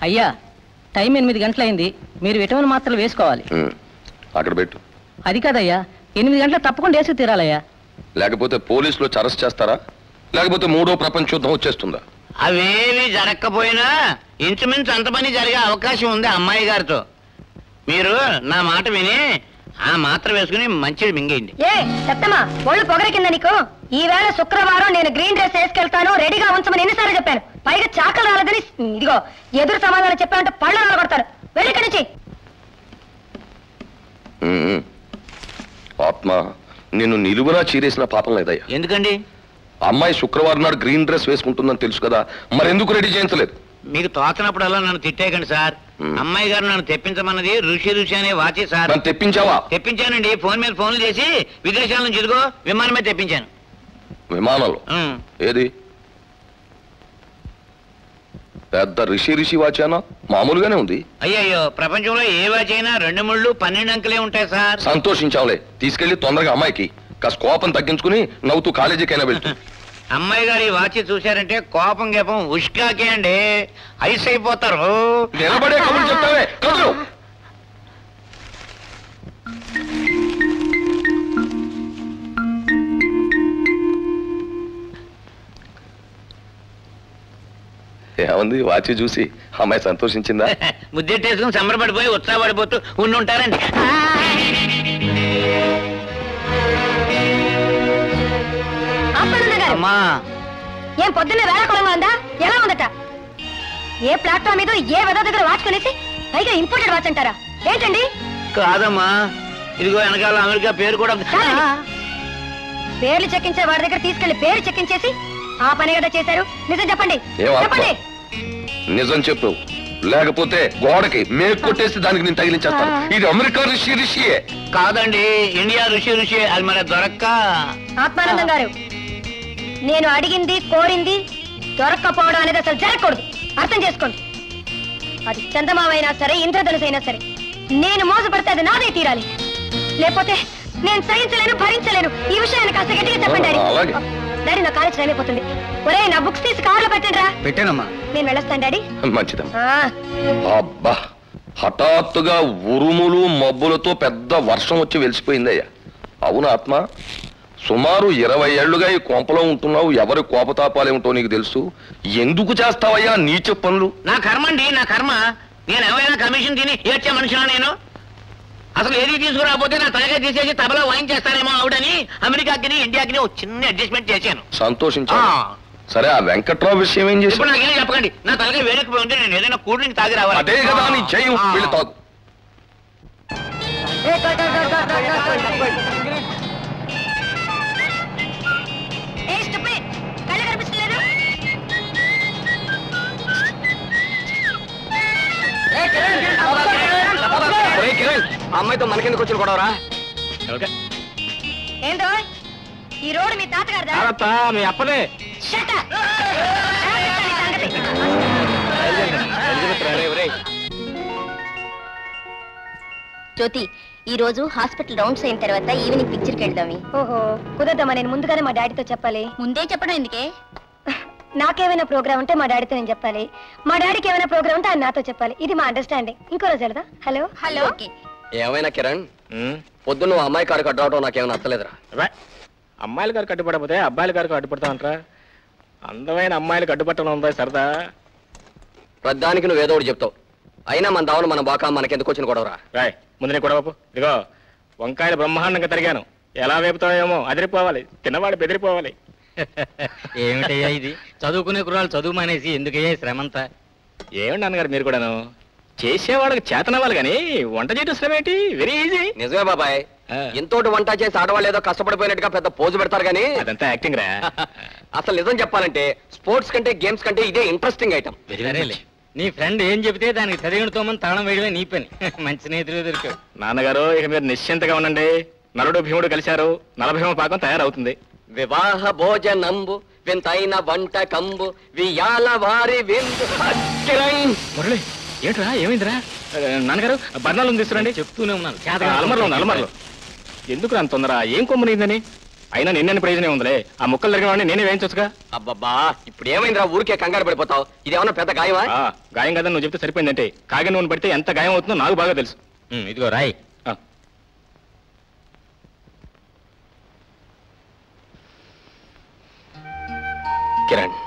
అయ్యా టైం 8 గంటలైంది, మీరు విటమిన్ మాత్రలు వేసుకోవాలి. అక్కడ పెట్టు. అది కాదయ్యా, 8 గంటలకు తప్పకుండా వేసి తీరాలయ్యా. లేకపోతే పోలీసులు అరెస్ట్ చేస్తారా, లేకపోతే మూడో ప్రపంచ యుద్ధం వచ్చేస్తుందా? అవేవి జరగకపోయినా ఇంచుమించు అంత పని జరిగే అవకాశం ఉంది అమ్మాయి గారితో. మీరు నా మాట విని ఆ మాత్ర వేసుకుని మంచిది మింగేయండి. ఏ చెత్తమ్మా, ఒళ్ళు పొగరికింద నీకు? ఈవేళ శుక్రవారం నేను గ్రీన్ డ్రెస్ వేసుకెళ్తాను, రెడీగా ఉంచమని ఎన్నిసార్లు చెప్పాను. పైగా చాకలు రాలేదని ఇదిగో ఎదురు సమాధానం చెప్పానంటే పళ్ళు రాలగొడతారు. వెళ్ళి ఇక్కడి నుంచి. ఆత్మ, నిన్ను నిలువునా చీరేసిన పాపం లేదయ్యా. ఎందుకండి? అమ్మాయి శుక్రవారం నాడు గ్రీన్ డ్రెస్ వేసుకుంటుందని తెలుసు కదా, మరెందుకు రెడీ చేయించలేదు? మీకు తోచనప్పుడల్లా నన్ను తిట్టేయకండి సార్. అమ్మాయి గారు నన్ను తెప్పించమన్నది ఋషి అనే వాచి సార్. తెప్పించావా? తెప్పించానండి. ఫోన్ మీద ఫోన్లు చేసి విదేశాల నుంచి ఇదిగో విమానం మీద తెప్పించాను. విమానంలో? ఏది పెద్ద ఋషి వాచానా? మామూలుగానే ఉంది. అయ్యయ్యో, ప్రపంచంలో ఏ వాచి అయినా 2 ముళ్ళు 12 అంకెలే ఉంటాయి సార్. సంతోషించాంలే. తీసుకెళ్లి తొందరగా అమ్మాయికి కాస్త కోపం తగ్గించుకుని నవ్వుతూ కాలేజీకైనా వెళ్తూ. అమ్మాయి గారు ఈ వాచి చూశారంటే కోపం గేపం ఉష్కాకే అండి, ఐస్ అయిపోతారు. నిలబడే కబుర్లు చెప్తావే, కదులు. ఏమంది వాచి చూసి అమ్మాయి సంతోషించిందా? ముద్దెట్టేసుకుని సంబరపడిపోయి ఉత్సాహపడిపోతూ ఉండుంటారండి. అమ్మా, ఏం పొద్దున్నే వేళాకులంగా ఉందా? ఎలా ఉందట? ఏ ప్లాట్ఫామ్ మీద ఏ వెద దగ్గర వాచ్ కొనేసి పైగా ఇంపోర్టెడ్ వాచ్ అంటారా ఏంటండి? కాదమ్మా, ఇదిగో వెనకాల అమెరికా పేరు కూడా. పేర్లు చెక్కించే వాడి దగ్గర తీసుకెళ్లి పేరు చెక్కించేసి ఆ పని కదా చేశారు. నిజం చెప్పండి, చెప్పండి. నిజం చెప్పు, లేకపోతే గోడకి మేకు కొట్టేసి దానికి నేను తగిలించేస్తాను. ఇది అమెరికా ఋషియే. కాదండి, ఇండియా ఋషి. అది మన దొరక్క. ఆత్మానందం గారు, నేను అడిగింది కోరింది దొరక్కపోవడం అనేది అసలు జరగకూడదు. అర్థం చేసుకోండి. అది చందమామైనా సరే, ఇంద్రధనుసు అయినా సరే, నేను మోసపడితే అది నాదే తీరాలి. లేకపోతే నేను సహించలేను, భరించలేను. ఈ విషయాన్ని కాస్త గట్టిగా చెప్పండి డాడీ. డాడీ, నా కాలేజ్ టైం అయిపోతుంది. ఒరే, నా బుక్స్ తీసి కార్లో పెట్టండి రా. పెట్టానమ్మా. నేను వెళ్ళొస్తాను డాడీ. మంచిదమ్మా. అబ్బా, హఠాత్తుగా ఉరుములు మబ్బులతో పెద్ద వర్షం వచ్చి వెలిసిపోయిందయ్యా. అవును ఆత్మ, సుమారు 20 ఏళ్లుగా ఈ కోంపలో ఉంటున్నావు. ఎవరి కోపతాపాలేమిటో నీకు తెలుసు. ఎందుకు చేస్తావయ్యా నీచ పనులు? నా కర్మ అండి, నా కర్మ. నేను ఎవరైనా కమిషన్ తిని ఏడ్చే మనిషినా? నేను అసలు ఏది తీసుకురాకపోతే నా తలగా తీసేసి తబలా వాయించేస్తానేమో ఆవిడని అమెరికాకి ఇండియాకి ఒక చిన్న అడ్జస్ట్మెంట్ చేశాను. సంతోషించా. సరే, ఆ వెంకట్రావు విషయం ఏం చేసి? ఇప్పుడు నాకేం చెప్పకండి. నా తలగా వేడెక్కిపోయి ఉంటే నేను ఏదైనా కూల్ డ్రింక్ తాగి రావాలి. అదే కదా నీ చెయ్యి. వీళ్ళు తాగు. అమ్మాయితో మనకెందుకు వచ్చిన గొడవరా? ఏంటో ఈ రోడ్డు మీ తాతగారిదా? మీ అప్పదే. జ్యోతి, ఈ రోజు హాస్పిటల్ రౌండ్స్ అయిన తర్వాత ఈవినింగ్ పిక్చర్కి వెళ్దాం. ఓహో, కుదరదమ్మా. నేను ముందుగానే మా డాడీతో చెప్పాలి. ముందే చెప్పడం ఎందుకే? నాకేమైనా ప్రోగ్రామ్ ఉంటే మా డాడీతో నేను చెప్పాలి, మా డాడీకి ఏమైనా ప్రోగ్రామ్ ఉంటే ఆయన నాతో చెప్పాలి. ఇది మా అండర్స్టాండింగ్. ఇంకో రోజు వెళ్దా? Hello hello. ఏమైనా కిరణ్, పొద్దున్న నువ్వు అమ్మాయి కారు కట్టవడం నాకేమైనా నచ్చలేదురా. అమ్మాయిల గారు కట్టుపడకపోతే అబ్బాయిల గారు కట్టుపడతా అంటారా? అందమైన అమ్మాయిలు కట్టుపట్టడం ఉందా సరదా? ప్రధానికి నువ్వేదో ఒకటి చెప్తావు. అయినా మన దావన మన బాకా మనకెందుకు వచ్చిన గొడవరా? రాయ్, ముందు నీ గొడవపు. ఇదిగో వంకాయలు బ్రహ్మాండంగా తరిగాను. ఎలా వేపుతావేమో అదిరిపోవాలి, తిన్నవాడు బెదిరిపోవాలి. ఏమిటయ్యా ఇది? చదువుకునే కుర్రాలు చదువు మానేసి ఎందుకయ్యా శ్రమంతా? ఏమండి అన్నగారు, మీరు కూడాను చేసేవాళ్ళకి చేతనవ్వాలి కానీ వంట చేయడం శ్రమ ఏంటి? Very easy. నిజమే బాబాయ్, ఎంతోటి వంట చేసి ఆడవాళ్ళు ఏదో కష్టపడిపోయినట్టుగా పెద్ద పోజు పెడతారు కానీ అదంతా యాక్టింగ్ రా. అసలు నిజం చెప్పాలంటే స్పోర్ట్స్ కంటే గేమ్స్ కంటే ఇదే ఇంట్రెస్టింగ్ ఐటమ్. నీ ఫ్రెండ్ ఏం చెబితే దానికి చదివినతోమని తాళం వేయడమే నీ పని. మంచి స్నేహితులు దొరికావు. నాన్నగారు, ఇక మీరు నిశ్చింతగా ఉండండి. నలుడు భీముడు కలిశారు, నలభీమ పాకం తయారవుతుంది. వివాహ భోజనంబు వింతైన వంట కంబు వియాల వారి విందు. మురళి, ఏంట్రా ఏమైందిరా? నాన్నగారు, బర్ణాలు తీసుకురండి. చెప్తూనే ఉన్నాను. అలమర్లో అలమర్లో. ఎందుకు అంత తొందర? ఏం కొమ్మనిందని? అయినా నిన్నని ప్రయోజనం ఉందిలే. ఆ ముక్కలు జరిగిన వాడిని నేనే వేయించొచ్చుగా. అబ్బబ్బా ఇప్పుడు ఏమైందిరా ఊరికే కంగారు పడిపోతావు? ఇదేమన్నా పెద్ద గాయమా? గాయం కదా నువ్వు చెప్తే సరిపోయిందంటే. కాగి నూనె పడితే ఎంత గాయం అవుతుందో నాకు బాగా తెలుసు. ఇదిగో రాయ్. కిరణ్,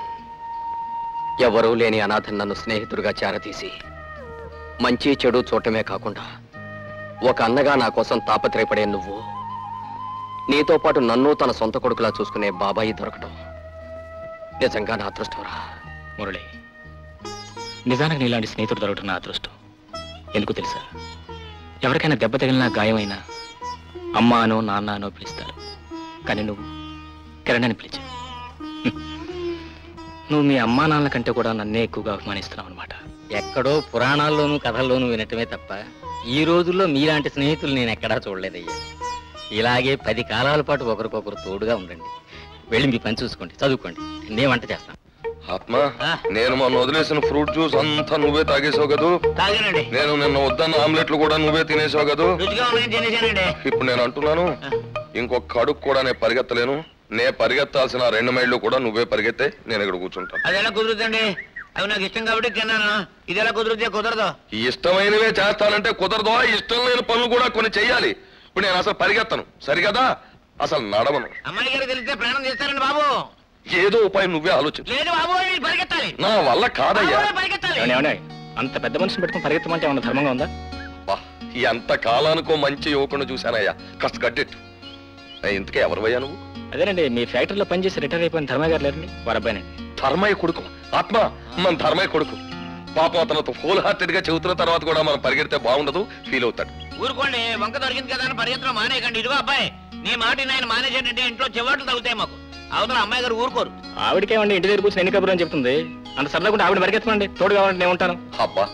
ఎవరూ లేని అనాథన్ నన్ను స్నేహితుడిగా చేరతీసి మంచి చెడు చూడటమే కాకుండా ఒక అన్నగా నా కోసం తాపత్రయపడే నువ్వు, నీతో పాటు నన్ను తన సొంత కొడుకులా చూసుకునే బాబాయి దొరకటం నిజంగా నా అదృష్టంరా. మురళి, నిజానికి నీలాంటి స్నేహితుడు దొరకటం నా అదృష్టం. ఎందుకు తెలుసా? ఎవరికైనా దెబ్బ తగిలినా గాయమైనా అమ్మ అనో నాన్న అనో పిలుస్తారు. కానీ నువ్వు కిరణ్ అని పిలిచావు. నువ్వు మీ అమ్మా నాన్నల కంటే కూడా నన్నే ఎక్కువగా అభిమానిస్తున్నావు అనమాట. ఎక్కడో పురాణాల్లోనూ కథల్లోనూ వినటమే తప్ప ఈ రోజుల్లో మీలాంటి స్నేహితులు నేను ఎక్కడా చూడలేదయ్యా. ఇలాగే 10 కాలాల పాటు ఒకరికొకరు తోడుగా ఉండండి. వెళ్ళి మీ పని చూసుకోండి, చదువుకోండి. నేను వంట చేస్తాను. ఆత్మ, నేను మొన్న వదిలేసిన ఫ్రూట్ జ్యూస్ అంతా నువ్వే తాగేసావు కదూ? తాగానండి. నేను నిన్న వద్దన్న ఆమ్లెట్లు కూడా నువ్వే తినేసావు కదూ? రుచిగా ఉన్నాయని తినేశానండి. ఇప్పుడు నేను అంటున్నాను, ఇంకొక అడుగు కూడా నేను పరిగెత్తలేను. నే పరిగెత్తాల్సిన 2 మైళ్ళు కూడా నువ్వే పరిగెత్తే నేను ఇక్కడ కూర్చుంటాను. అది ఎలా కుదురుతుందండి? అవి నాకు ఇష్టం కాబట్టి తిన్నాను. ఇది ఎలా కుదురుతే కుదరదు. ఇష్టమైనవే చేస్తానంటే కుదరదు. ఇష్టం లేని పనులు కూడా కొన్ని చెయ్యాలి. ఇప్పుడు నేను అసలు పరిగెత్తను, సరిగదా? అసలు నడవను. అమ్మాయి గారికి తెలిస్తే ప్రాణం చేస్తారండి బాబు. ఏదో ఉపాయం నువ్వే ఆలోచించు. లేదు బాబు, పరిగెత్తాలి. నా వల్ల కాదయ్యా. పరిగెత్తాలి. అంత పెద్ద మనిషిని పెట్టుకుని పరిగెత్తమంటే ఏమన్నా ధర్మంగా ఉందా? ఎంత కాలానికో మంచి యువకుడు చూశానయ్యా. కష్ట గడ్డెట్టు. ఇంతకే ఎవరివయ్యా నువ్వు? అదేనండి, మీ ఫ్యాక్టరీలో పనిచేసి రిటైర్ అయిపోయిన ధర్మయ్య గారు లేరండి, వారి అబ్బాయినండి. ధర్మయ్య కొడుకు? ఆత్మ, మన ధర్మయ్య కొడుకు. పాపం అతనితో ఫుల్ హార్టెడ్ గా చెబుతున్న తర్వాత కూడా మనం పరిగెడితే బాగుండదు, ఫీల్ అవుతాడు. ఊరుకోండి, వంక దొరికింది కదా అని పరిగెత్తడం మానేయకండి. ఇదిగో అబ్బాయి, నీ మాట ఆయన మానేసేటంటే ఇంట్లో చెవాట్లు తగ్గుతాయి మాకు. అవతల అమ్మాయి గారు ఊరుకోరు. ఆవిడకేమండి ఇంటి దగ్గర కూర్చొని ఎన్ని కబురు అని చెప్తుంది. అంత సరదాకుండా ఆవిడ పరిగెత్తమండి, తోడు కావాలంటే నేను ఉంటాను. అబ్బా,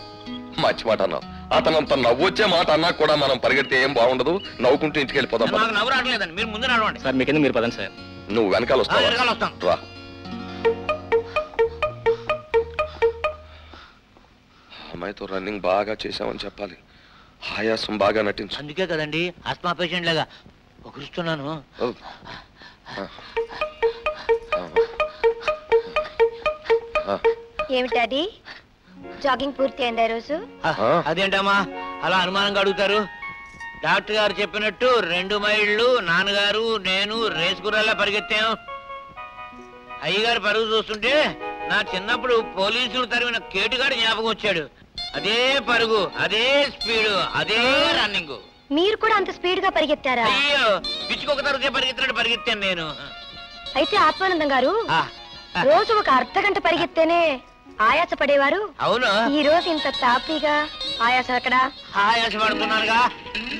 మంచి మాట అన్నావు. అతనంత నవ్వొచ్చే మాట అన్నా కూడా మనం పరిగెడితే ఏం బాగుండదు. నవ్వుకుంటూ ఇంటికి వెళ్ళిపోదాం. నాకు నవ్వు రావట్లేదండి, మీరు ముందు నడవండి. సార్ మీ కింద మీరు పదండి సార్. నువ్వు వెనకాల వస్తావా? వెనకాల వస్తాను. రా. అమ్మాయితో రన్నింగ్ బాగా చేశామని చెప్పాలి. ఆయాసం బాగా నటించు. అందుకే కదండి ఆస్మా పేషెంట్ లాగా ఒకరిస్తున్నాను. ఏమిటి డాడీ, జాగింగ్ పూర్తి అయిందా రోజు? అదేంటమ్మా అలా అనుమానంగా అడుగుతారు? డాక్టర్ గారు చెప్పినట్టు 2 మైళ్ళు నాన్నగారు నేను రేసు గుర్రాలా పరిగెత్తాం. అయ్యగారు పరుగు చూస్తుంటే నా చిన్నప్పుడు పోలీసులు తరిమిన కేటుగాడు జ్ఞాపకం వచ్చాడు. అదే పరుగు, అదే స్పీడు, అదే రన్నింగ్. మీరు కూడా అంత స్పీడ్ గా పరిగెత్తారా? అయ్యో, పిచ్చుకొక తరగతి పరిగెత్తినట్టు పరిగెత్తాను నేను. అయితే ఆత్మానందం గారు రోజు ఒక అర్ధగంట పరిగెత్తేనే ఆయాస పడేవారు. అవును, ఈ రోజు ఇంత తాపీగా ఆయాసం ఎక్కడ? ఆయాస పడుతున్నానుగా.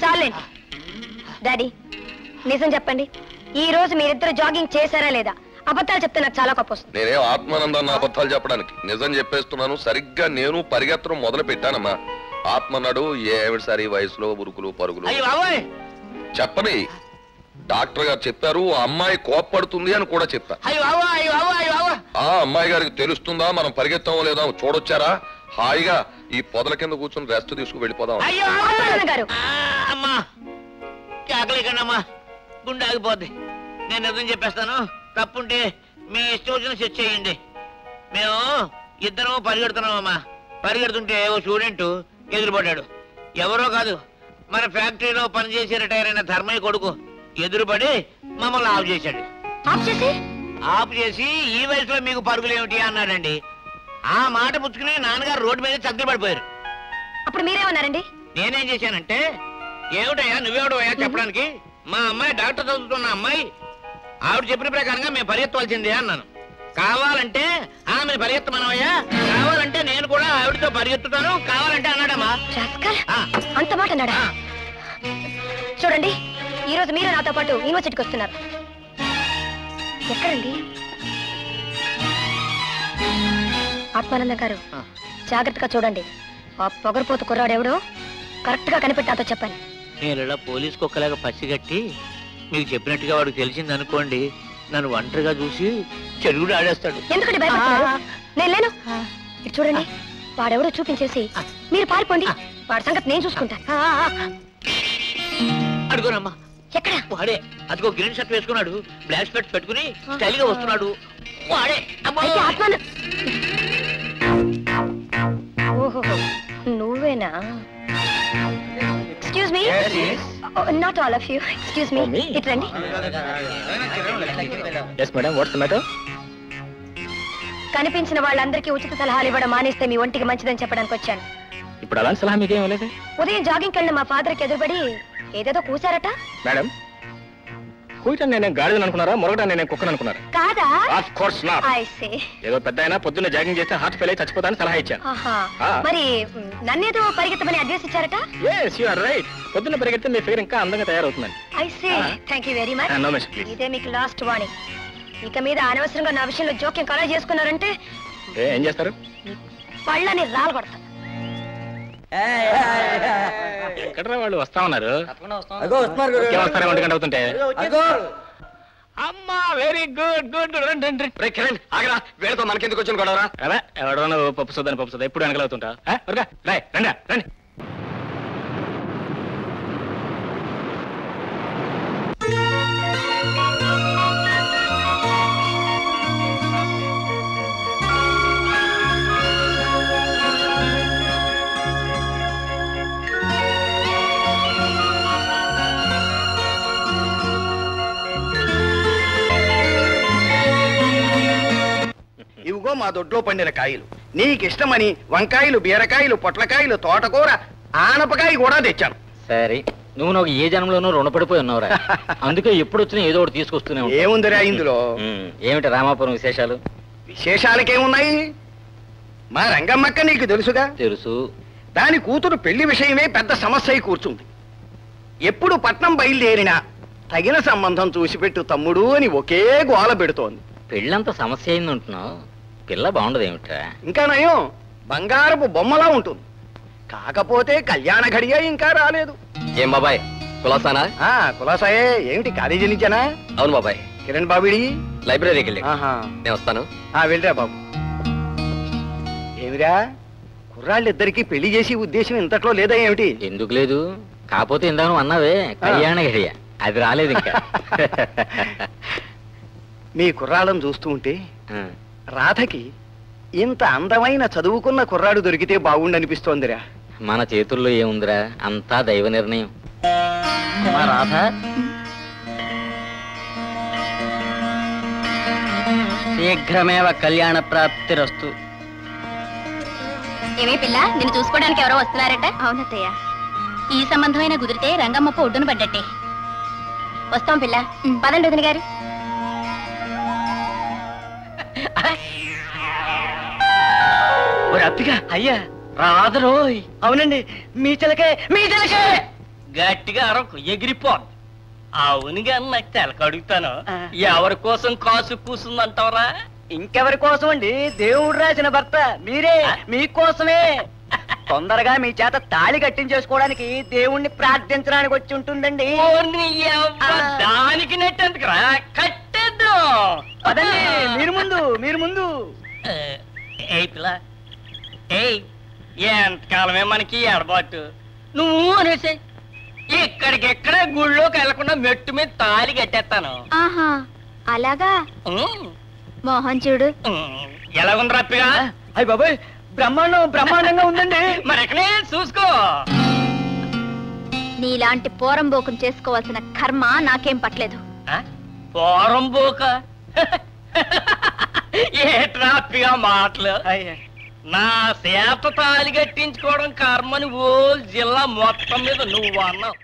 చాలండి డాడీ, నిజం చెప్పండి, ఈ రోజు మీరిద్దరు జాగింగ్ చేశారా లేదా? అబద్ధాలు చెప్తే నాకు చాలా కోపం వస్తుంది. నేనే ఆత్మానందాన్ని అబద్ధాలు చెప్పడానికి నిజం చెప్పేస్తున్నాను. సరిగ్గా నేను పరిగెత్తడం మొదలు పెట్టానమ్మా. ఆత్మన్నాడు ఏమిటి సార్ ఈ వయసులో ఉరుకులు పరుగులు చెప్పని. డాక్టర్ గారు చెప్పారు ఆ అమ్మాయి కోప్పడుతుంది అని కూడా చెప్పారు. ఆ అమ్మాయి గారికి తెలుస్తుందా మనం పరిగెత్తామో లేదా చూడొచ్చారా? హాయిగా ఈ పొదల కింద కూర్చొని రెస్ట్ తీసుకు వెళ్ళిపోదాం. అమ్మా కేకలేకండమ్మా, గుండె ఆగిపోద్ది. నేను నిజం చెప్పేస్తాను, తప్పుంటే మీ ఇష్టం వచ్చిన సెట్ చేయండి. మేము ఇద్దరం పరిగెడుతున్నామమ్మా. పరిగెడుతుంటే ఓ స్టూడెంట్ ఎదురుపడ్డాడు. ఎవరో కాదు, మన ఫ్యాక్టరీలో పనిచేసి రిటైర్ అయిన ధర్మయ్య కొడుకు. ఎదురుపడి మమ్మల్ని ఆఫ్ చేశాడు. ఆఫ్ చేసి ఈ వయసులో మీకు పరుగులేమిటి అన్నాడండి. ఆ మాట పుచ్చుకుని నాన్నగారు రోడ్డు మీద చక్కలు పడిపోయారు. అప్పుడు మీరేమన్నారండి? నేనేం చేశానంటే, ఏమిటయ్యా నువ్వేమిటయ్యా చెప్పడానికి, మా అమ్మాయి డాక్టర్ చదువుతున్న అమ్మాయి, ఆవిడ చెప్పిన ప్రకారంగా మేము పరిగెత్తవలసిందే అన్నాను. కావాలంటే ఆమె పరిగెత్తమనవయ్యా, కావాలంటే నేను కూడా ఆవిడతో పరిగెత్తుతాను కావాలంటే అన్నాడమ్మా. అంత మాట అన్నాడా? చూడండి, ఈ రోజు మీరు నాతో పాటు యూనివర్సిటీకి వస్తున్నారు. ఎక్కడండి? ఆత్మానంద గారు, జాగ్రత్తగా చూడండి. ఆ పొగరపోతు కుర్రాడు ఎవడో కరెక్ట్ గా కనిపెట్టి నాతో చెప్పాను. నేను ఇలా పోలీస్ కుక్కలాగా పసిగట్టి మీకు చెప్పినట్టుగా వాడికి తెలిసింది అనుకోండి, నన్ను ఒంటరిగా చూసి చెరుగుడు ఆడేస్తాడు. ఎందుకంటే భయపడుతున్నారు? నేను లేను. ఇటు చూడండి, వాడెవడో చూపించేసి మీరు పారిపోండి. వాడి సంగతి నేను చూసుకుంటాను. అడుగునమ్మా, ఎక్కడ? వాడే అదిగో గ్రీన్ షర్ట్ వేసుకున్నాడు, బ్లాక్ స్పెట్స్ పెట్టుకుని స్టైల్ గా వస్తున్నాడు. వాడే. అబ్బో! అయితే ఆత్మను. ఓహో, నువ్వేనా? Excuse me. Not all of you. Excuse me. ఇట్ రండి. Yes madam, what's the matter? కనిపించిన వాళ్ళందరికీ ఉచిత సలహాలు ఇవ్వడం మానేస్తే మీ ఒంటికి మంచిదని చెప్పడానికి వచ్చాను. ఇప్పుడు అలాంటి సలహా మీకేం ఇవ్వలేదు ఉదయం జాగింగ్కి వెళ్ళిన మా ఫాదర్కి ఎదురుపడి ఏదేదో కూసారట. మేడం. కూయటం నేను గాడిదని అనుకున్నారా, మొరగటం నేను కుక్కను అనుకున్నారా? కాదా? Of course not. I say. ఏదో పెద్ద అయినా పొద్దున్న జాగింగ్ చేస్తే హార్ట్ ఫెయిల్ అయి చచ్చిపోతానని సలహా ఇచ్చాను. మరి నన్నేదో పరిగెత్తమని అడ్వైస్ ఇచ్చారట. yes you are right. పొద్దున్న పరిగెడితే మీ ఫిగర్ ఇంకా అందంగా తయారవుతుందని. I say. Thank you very much. No miss please. ఇదే మీకు లాస్ట్ వార్నింగ్. ఇక మీద అనవసరంగా నా విషయంలో జోక్యం కలగ చేసుకున్నారంటే ఏం చేస్తారు? పళ్ళని రాలు కొడతా. ఎక్కడరా వాళ్ళు వస్తా ఉన్నారు? వస్తారా 1 గంట అవుతుంటే? అమ్మా very good good good. Kiran ఆగరా, వీళ్ళతో మనకెందుకు వచ్చిన గొడవరా? అలా ఎవడో పప్పు సోదా ఎప్పుడు వెనకలవుతుంటా? రండి రండి. ఇవిగో మా దొడ్లో పండిన కాయలు. నీకిష్టమని వంకాయలు, బీరకాయలు, పొట్లకాయలు, తోటకూర, ఆనపకాయ కూడా తెచ్చాను. సరే, నువ్వు నాకు ఏ జన్మలోనూ రుణపడిపోయి ఉన్నావురా. అందుకే ఎప్పుడు వచ్చినా ఏదో ఒకటి తీసుకొస్తూనే ఉంటావు. ఏముందిరా ఇందులో? ఏమిటి రామాపురం విశేషాలు? విశేషాలకేమున్నాయి? మా రంగమ్మక్క నీకు తెలుసుగా. తెలుసు. దాని కూతురు పెళ్లి విషయమే పెద్ద సమస్య అయి కూర్చుంది. ఎప్పుడు పట్నం బయలుదేరినా తగిన సంబంధం చూసిపెట్టు తమ్ముడు అని ఒకే గోల పెడుతోంది. పెళ్ళంత సమస్య అయిందంటున్నావు, పిల్ల బాగుండదు ఏమిట్రా? ఇంకా నయం, బంగారపు బొమ్మలా ఉంటుంది. కాకపోతే కళ్యాణ ఘడియ ఇంకా రాలేదు. ఏం బాబాయ్, కులాసానా? కులాసాయే. ఏమిటి కాలేజీ నుంచేనా? అవును బాబాయ్. కిరణ్ బాబిడి లైబ్రరీకి వెళ్ళి. నేను వస్తాను. వెళ్ళరా బాబు. ఏమిరా, కుర్రాళ్ళిద్దరికి పెళ్లి చేసి ఉద్దేశం ఇంతట్లో లేదా ఏమిటి? ఎందుకు లేదు, కాకపోతే ఇందాక అన్నావే కళ్యాణ ఘడియ, అది రాలేదు ఇంకా. మీ కుర్రాళ్ళను చూస్తూ ఉంటే రాధకి ఇంత అందమైన చదువుకున్న కుర్రాడు దొరికితే బాగుండనిపిస్తోందిరా. మన చేతుల్లో ఏముందిరా, అంతా దైవ నిర్ణయం. రాధ శీఘ్రమేవ కళ్యాణ ప్రాప్తిరస్తు. ఏమే పిల్ల, నిన్ను చూసుకోవడానికి ఎవరో వస్తున్నారట? అవునత్తయ్య. ఈ సంబంధమైన కుదిరితే రంగమ్మప్ప ఒడ్డున పడ్డట్టే. వస్తాం పిల్ల. పదండి వదిన గారు. అప్పిగా అయ్యా రాదరోయ్. అవునండి, మీ చిలకే గట్టిగా అరకు ఎగిరిపోద్ది. అవునుగా నాకు తెలక అడుగుతాను, ఎవరి కోసం కాసు కూసుందంటావరా? ఇంకెవరి కోసం అండి, దేవుడు రాసిన భర్త మీరే, మీకోసమే. తొందరగా మీ చేత తాళి కట్టించేసుకోవడానికి దేవుణ్ణి ప్రార్థించడానికి వచ్చి ఉంటుందండి. దానికి నెట్టేందుకురా, కట్టేద్దాం. అదండి, మీరు ముందు ఎంతకాలమే మనకి ఎడబాటు. నువ్వు అనేసి ఇక్కడికెక్కడ గుళ్ళోకి వెళ్లకుండా మెట్టు మీద తాళి కట్టేస్తాను. ఆహా, అలాగా? మోహన్ చూడు ఎలా ఉంది రప్పిగా? అయ్యి బాబాయ్, బ్రహ్మాండంగా ఉందండి. మరి ఎక్కడే చూసుకో. నీలాంటి పోరంబోకం చేసుకోవాల్సిన కర్మ నాకేం పట్టలేదు. పోరంబోక ఏ ట్రాప్పిగా మాటలు. నా చేత తాళి కట్టించుకోవడం కర్మని ఓ జిల్లా మొత్తం మీద నువ్వు అన్నావు.